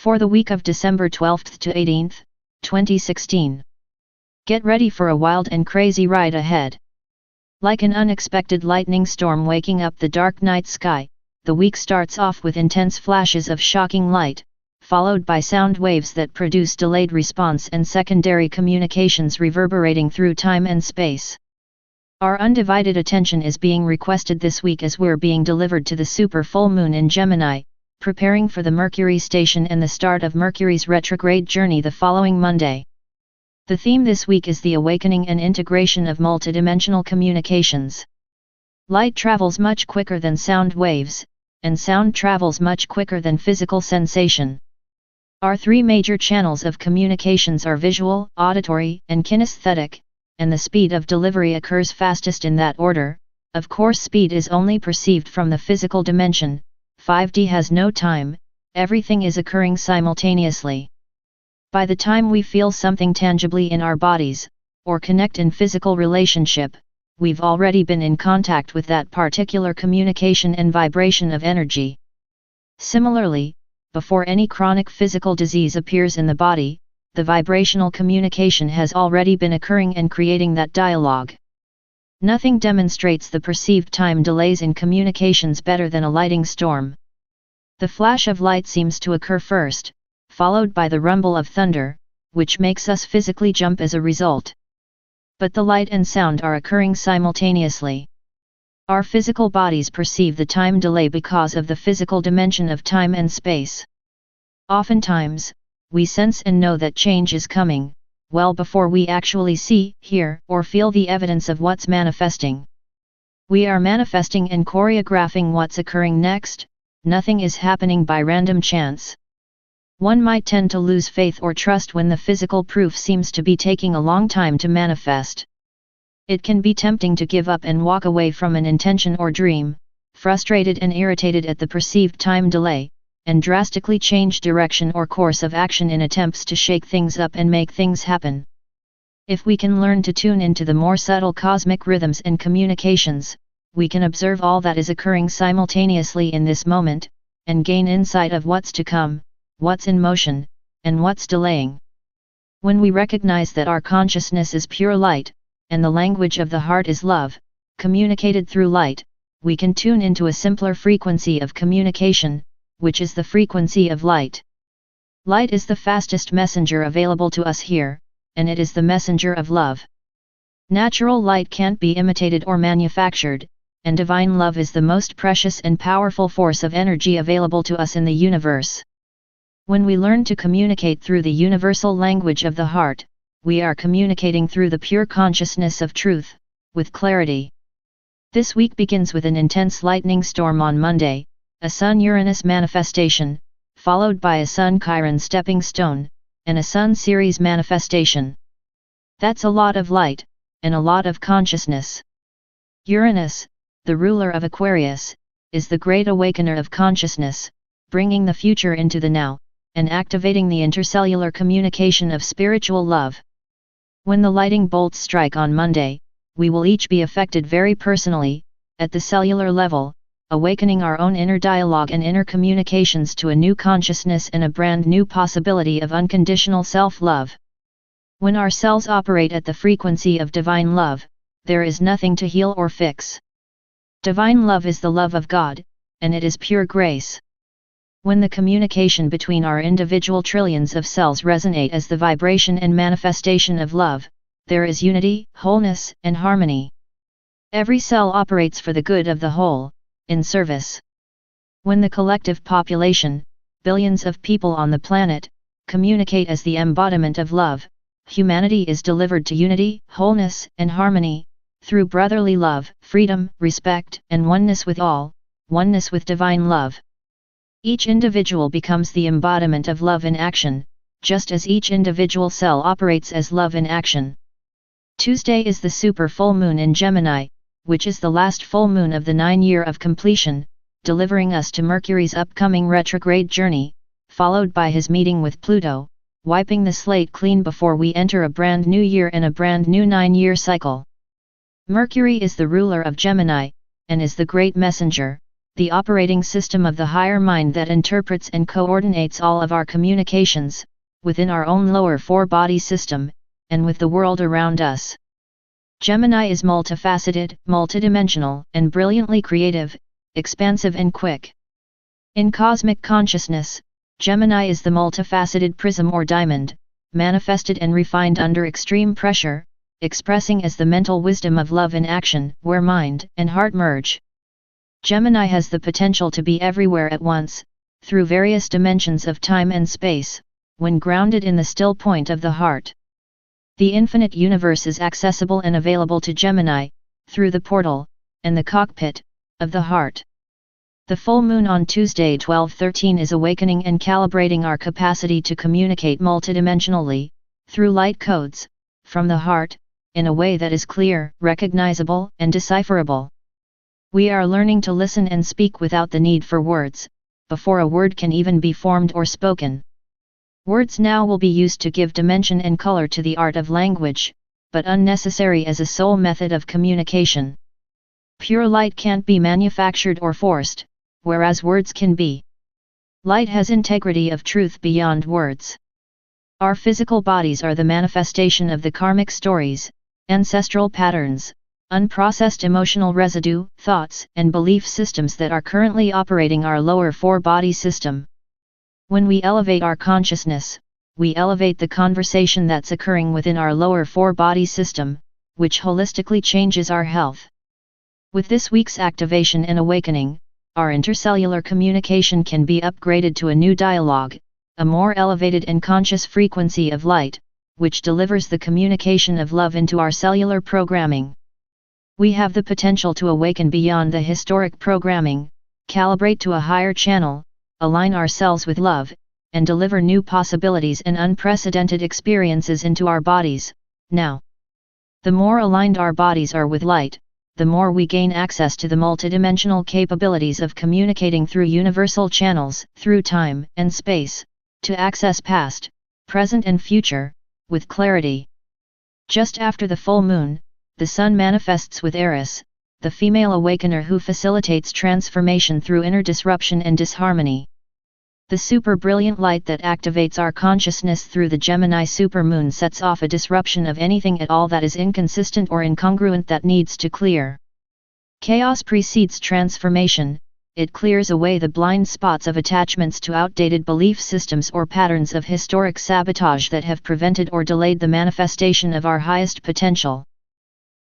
For the week of December 12th to 18th, 2016. Get ready for a wild and crazy ride ahead. Like an unexpected lightning storm waking up the dark night sky, the week starts off with intense flashes of shocking light, followed by sound waves that produce delayed response and secondary communications reverberating through time and space. Our undivided attention is being requested this week as we're being delivered to the super full moon in Gemini, preparing for the Mercury station and the start of Mercury's retrograde journey the following Monday. The theme this week is the awakening and integration of multidimensional communications. Light travels much quicker than sound waves, and sound travels much quicker than physical sensation. Our three major channels of communications are visual, auditory, and kinesthetic, and the speed of delivery occurs fastest in that order. Of course, speed is only perceived from the physical dimension. 5D has no time, everything is occurring simultaneously. By the time we feel something tangibly in our bodies, or connect in physical relationship, we've already been in contact with that particular communication and vibration of energy. Similarly, before any chronic physical disease appears in the body, the vibrational communication has already been occurring and creating that dialogue. Nothing demonstrates the perceived time delays in communications better than a lightning storm. The flash of light seems to occur first, followed by the rumble of thunder, which makes us physically jump as a result. But the light and sound are occurring simultaneously. Our physical bodies perceive the time delay because of the physical dimension of time and space. Oftentimes, we sense and know that change is coming, well before we actually see, hear, or feel the evidence of what's manifesting. We are manifesting and choreographing what's occurring next. Nothing is happening by random chance. One might tend to lose faith or trust when the physical proof seems to be taking a long time to manifest. It can be tempting to give up and walk away from an intention or dream, frustrated and irritated at the perceived time delay, and drastically change direction or course of action in attempts to shake things up and make things happen. If we can learn to tune into the more subtle cosmic rhythms and communications, we can observe all that is occurring simultaneously in this moment, and gain insight of what's to come, what's in motion, and what's delaying. When we recognize that our consciousness is pure light, and the language of the heart is love, communicated through light, we can tune into a simpler frequency of communication, which is the frequency of light. Light is the fastest messenger available to us here, and it is the messenger of love. Natural light can't be imitated or manufactured, and divine love is the most precious and powerful force of energy available to us in the universe. When we learn to communicate through the universal language of the heart, we are communicating through the pure consciousness of truth, with clarity. This week begins with an intense lightning storm on Monday, a Sun-Uranus manifestation, followed by a Sun-Chiron stepping stone, and a Sun-Ceres manifestation. That's a lot of light, and a lot of consciousness. Uranus, the ruler of Aquarius, is the great awakener of consciousness, bringing the future into the now, and activating the intercellular communication of spiritual love. When the lightning bolts strike on Monday, we will each be affected very personally, at the cellular level, awakening our own inner dialogue and inner communications to a new consciousness and a brand new possibility of unconditional self-love. When our cells operate at the frequency of divine love, there is nothing to heal or fix. Divine love is the love of God, and it is pure grace. When the communication between our individual trillions of cells resonate as the vibration and manifestation of love, there is unity, wholeness, and harmony. Every cell operates for the good of the whole, in service. When the collective population, billions of people on the planet, communicate as the embodiment of love, humanity is delivered to unity, wholeness, and harmony, through brotherly love, freedom, respect, and oneness with all, oneness with divine love. Each individual becomes the embodiment of love in action, just as each individual cell operates as love in action. Tuesday is the super full moon in Gemini, which is the last full moon of the 9-year of completion, delivering us to Mercury's upcoming retrograde journey, followed by his meeting with Pluto, wiping the slate clean before we enter a brand new year and a brand new 9-year cycle. Mercury is the ruler of Gemini, and is the great messenger, the operating system of the higher mind that interprets and coordinates all of our communications, within our own lower four-body system, and with the world around us. Gemini is multifaceted, multidimensional, and brilliantly creative, expansive and quick. In cosmic consciousness, Gemini is the multifaceted prism or diamond, manifested and refined under extreme pressure, expressing as the mental wisdom of love in action, where mind and heart merge. Gemini has the potential to be everywhere at once, through various dimensions of time and space, when grounded in the still point of the heart. The infinite universe is accessible and available to Gemini, through the portal, and the cockpit, of the heart. The full moon on Tuesday 12/13 is awakening and calibrating our capacity to communicate multidimensionally, through light codes, from the heart, in a way that is clear, recognizable, and decipherable. We are learning to listen and speak without the need for words, before a word can even be formed or spoken. Words now will be used to give dimension and color to the art of language, but unnecessary as a sole method of communication. Pure light can't be manufactured or forced, whereas words can be. Light has integrity of truth beyond words. Our physical bodies are the manifestation of the karmic stories, ancestral patterns, unprocessed emotional residue, thoughts, and belief systems that are currently operating our lower four-body system. When we elevate our consciousness, we elevate the conversation that's occurring within our lower four-body system, which holistically changes our health. With this week's activation and awakening, our intercellular communication can be upgraded to a new dialogue, a more elevated and conscious frequency of light, which delivers the communication of love into our cellular programming. We have the potential to awaken beyond the historic programming, calibrate to a higher channel, align ourselves with love, and deliver new possibilities and unprecedented experiences into our bodies, now. The more aligned our bodies are with light, the more we gain access to the multidimensional capabilities of communicating through universal channels, through time and space, to access past, present and future, with clarity. Just after the full moon, the sun manifests with Eris, the female awakener who facilitates transformation through inner disruption and disharmony. The super brilliant light that activates our consciousness through the Gemini supermoon sets off a disruption of anything at all that is inconsistent or incongruent that needs to clear. Chaos precedes transformation. It clears away the blind spots of attachments to outdated belief systems or patterns of historic sabotage that have prevented or delayed the manifestation of our highest potential.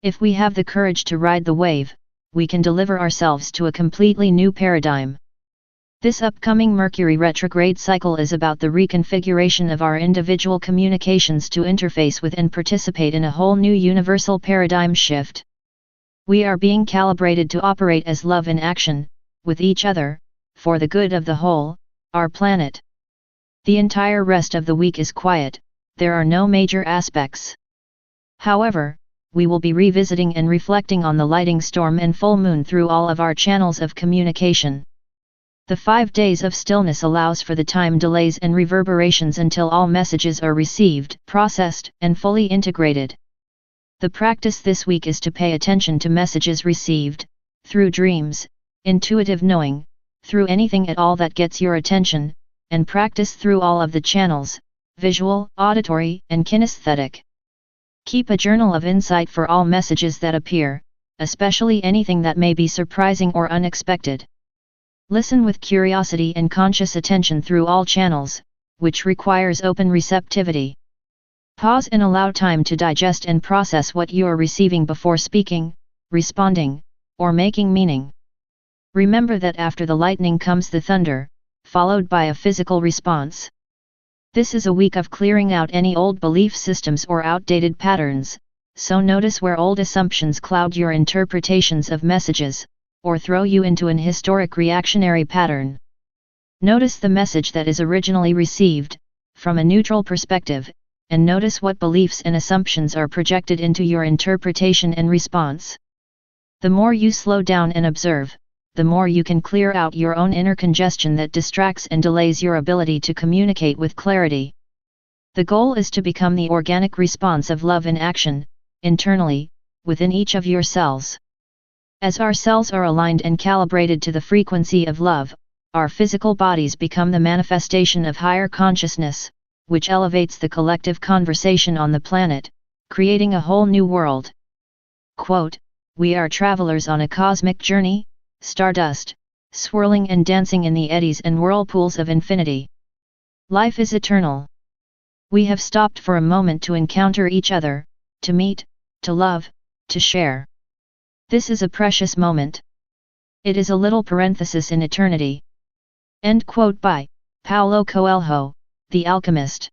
If we have the courage to ride the wave, we can deliver ourselves to a completely new paradigm. This upcoming Mercury retrograde cycle is about the reconfiguration of our individual communications to interface with and participate in a whole new universal paradigm shift. We are being calibrated to operate as love in action, with each other, for the good of the whole, our planet. The entire rest of the week is quiet, there are no major aspects. However, we will be revisiting and reflecting on the lighting storm and full moon through all of our channels of communication. The 5 days of stillness allows for the time delays and reverberations until all messages are received, processed, and fully integrated. The practice this week is to pay attention to messages received, through dreams, intuitive knowing, through anything at all that gets your attention, and practice through all of the channels, visual, auditory, and kinesthetic. Keep a journal of insight for all messages that appear, especially anything that may be surprising or unexpected. Listen with curiosity and conscious attention through all channels, which requires open receptivity. Pause and allow time to digest and process what you are receiving before speaking, responding, or making meaning. Remember that after the lightning comes the thunder, followed by a physical response. This is a week of clearing out any old belief systems or outdated patterns, so notice where old assumptions cloud your interpretations of messages, or throw you into an historic reactionary pattern. Notice the message that is originally received, from a neutral perspective, and notice what beliefs and assumptions are projected into your interpretation and response. The more you slow down and observe, the more you can clear out your own inner congestion that distracts and delays your ability to communicate with clarity. The goal is to become the organic response of love in action, internally, within each of your cells. As our cells are aligned and calibrated to the frequency of love, our physical bodies become the manifestation of higher consciousness, which elevates the collective conversation on the planet, creating a whole new world. Quote, "We are travelers on a cosmic journey, stardust, swirling and dancing in the eddies and whirlpools of infinity. Life is eternal. We have stopped for a moment to encounter each other, to meet, to love, to share. This is a precious moment. It is a little parenthesis in eternity." End quote by Paulo Coelho, The Alchemist.